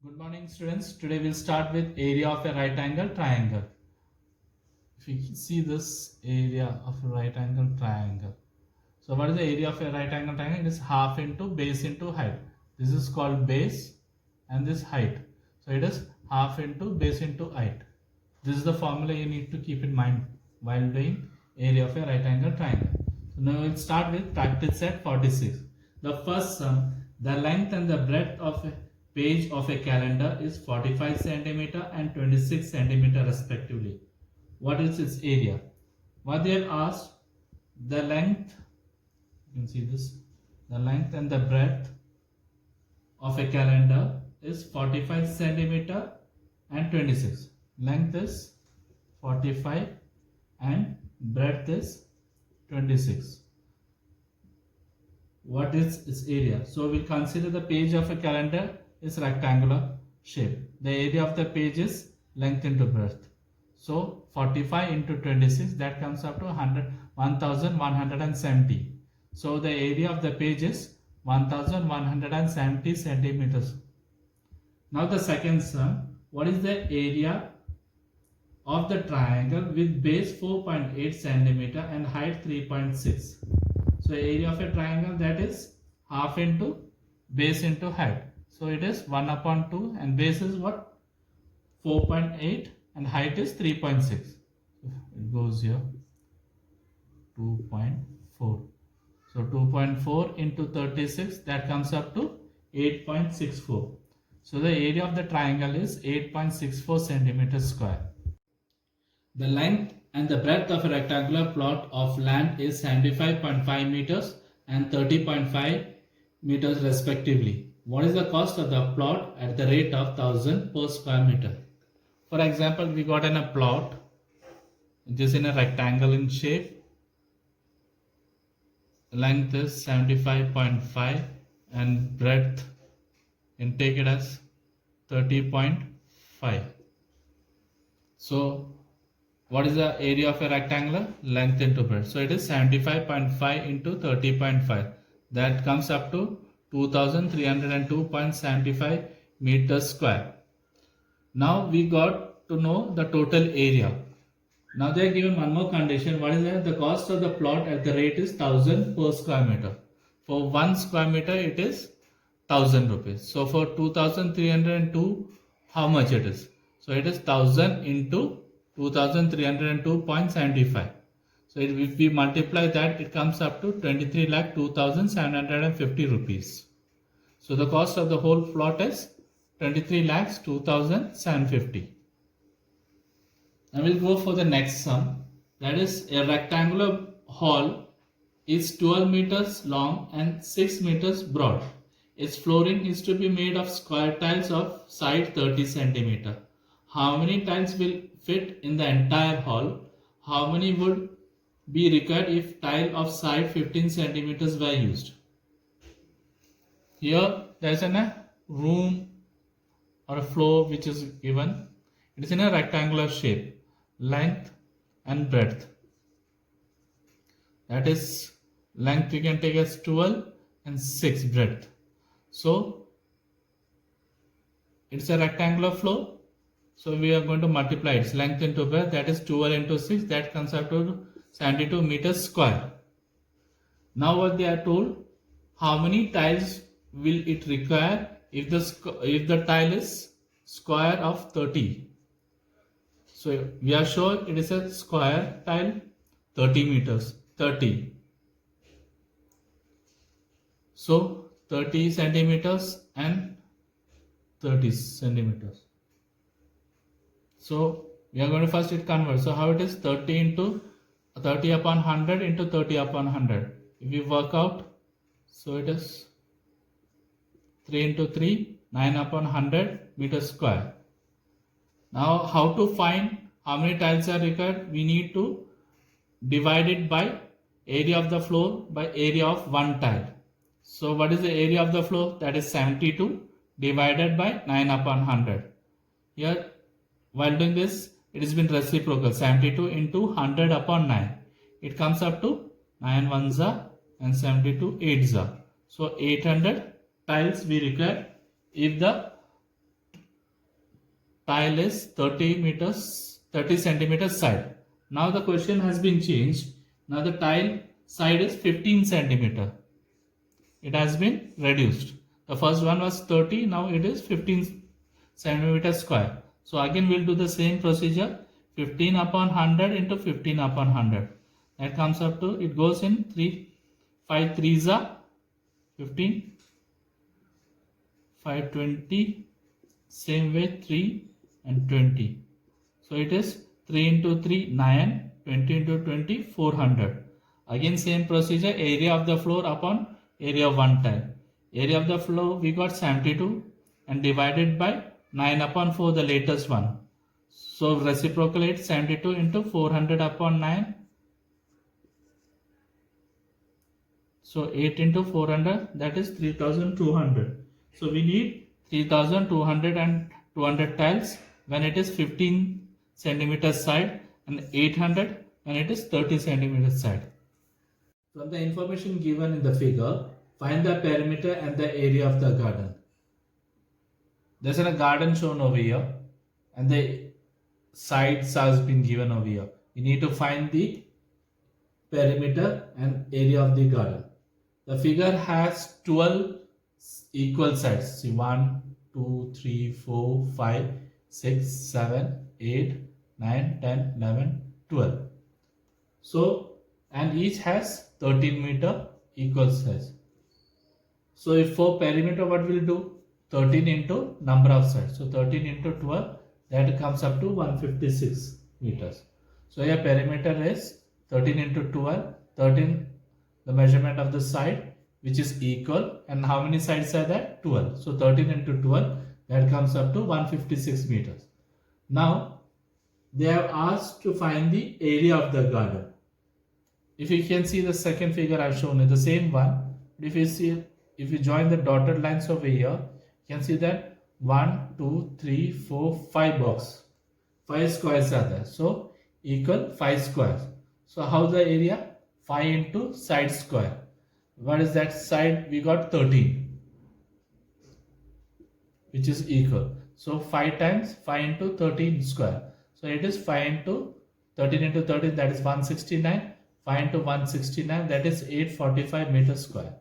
Good morning, students. Today we'll start with area of a right angle triangle. If you see this area of a right angle triangle. So what is the area of a right angle triangle? It is half into base into height. This is called base and this height. So it is half into base into height. This is the formula you need to keep in mind while doing area of a right angle triangle. So now we'll start with practice set 46. The first sum, the length and the breadth of a page of a calendar is 45 centimeter and 26 centimeter respectively. What is its area? What they have asked, the length, you can see this, the length and the breadth of a calendar is 45 centimeter and 26. Length is 45 and breadth is 26. What is its area? So we'll consider the page of a calendar is rectangular shape. The area of the page is length into breadth. So 45 into 26, that comes up to 1170. So the area of the page is 1170 centimeters. Now the second sum, what is the area of the triangle with base 4.8 centimeter and height 3.6? So area of a triangle, that is half into base into height. So it is 1 upon 2 and base is what? 4.8 and height is 3.6. It goes here 2.4. So 2.4 into 36, that comes up to 8.64. So the area of the triangle is 8.64 centimeters square. The length and the breadth of a rectangular plot of land is 75.5 meters and 30.5 meters respectively. What is the cost of the plot at the rate of 1000 per square meter? For example, we got in a plot, it is in a rectangle in shape. Length is 75.5 and breadth, and take it as 30.5. So what is the area of a rectangular? Length into breadth. So it is 75.5 into 30.5. That comes up to 2302.75 meters square. Now we got to know the total area. Now they are given one more condition. What is that? The cost of the plot at the rate is 1000 per square meter. For 1 square meter it is 1000 rupees. So for 2302, how much it is? So it is 1000 into 2302.75. So if we multiply that, it comes up to 23,02,750 rupees. So the cost of the whole plot is 23,02,750. Now we'll go for the next sum. That is, a rectangular hall is 12 meters long and 6 meters broad. Its flooring is to be made of square tiles of side 30 centimeter. How many tiles will fit in the entire hall? How many would be required if tile of side 15 centimeters were used? Here there is a room or a floor which is given. It is in a rectangular shape, length and breadth. That is, length we can take as 12 and 6 breadth. So it's a rectangular floor. So we are going to multiply its length into breadth, that is 12 into 6, that comes up to 72 meters square. Now what they are told, how many tiles will it require if the tile is square of 30. So we are sure it is a square tile, 30 meters, 30. So 30 centimeters and 30 centimeters. So we are going to first convert. So how it is? 30 into 30 upon 100 into 30 upon 100. If we work out, so it is 3 into 3, 9 upon 100 meters square. Now how to find how many tiles are required? We need to divide it by area of the floor by area of one tile. So what is the area of the floor? That is 72 divided by 9 upon 100. Here, while doing this, it has been reciprocal, 72 into 100 upon 9. It comes up to 9 ones are and 72 eights are. So 800 tiles we require if the tile is 30 centimeters side. Now the question has been changed. Now the tile side is 15 centimeter. It has been reduced. The first one was 30, now it is 15 centimeter square. So again we'll do the same procedure. 15 upon 100 into 15 upon 100. That comes up to, it goes in 3, 5 3s are 15, 5 20, same way 3 and 20. So it is 3 into 3 9, 20 into 20 400. Again same procedure, area of the floor upon area of one tile. Area of the floor we got 72 and divided by 9 upon 4, the latest one. So reciprocate 72 into 400 upon 9. So 8 into 400, that is 3200. So we need 3200 and 200 tiles when it is 15 centimeters side and 800 when it is 30 centimeters side. From the information given in the figure, find the perimeter and the area of the garden. There's a garden shown over here and the sides has been given over here. We need to find the perimeter and area of the garden. The figure has 12 equal sides. See 1, 2, 3, 4, 5, 6, 7, 8, 9, 10, 11, 12. So, and each has 13 meter equal size. So if for perimeter what we'll do? 13 into number of sides. So 13 into 12, that comes up to 156 meters. So here perimeter is 13 into 12, 13 the measurement of the side which is equal, and how many sides are there? 12. So 13 into 12, that comes up to 156 meters. Now they have asked to find the area of the garden. If you can see the second figure I've shown you, the same one. If you join the dotted lines over here, you can see that 1, 2, 3, 4, 5 box. 5 squares are there. So equal 5 squares. So how the area? 5 into side square. What is that side? We got 13, which is equal. So 5 times 5 into 13 square. So it is 5 into 13 into 13, that is 169. 5 into 169, that is 845 meters square.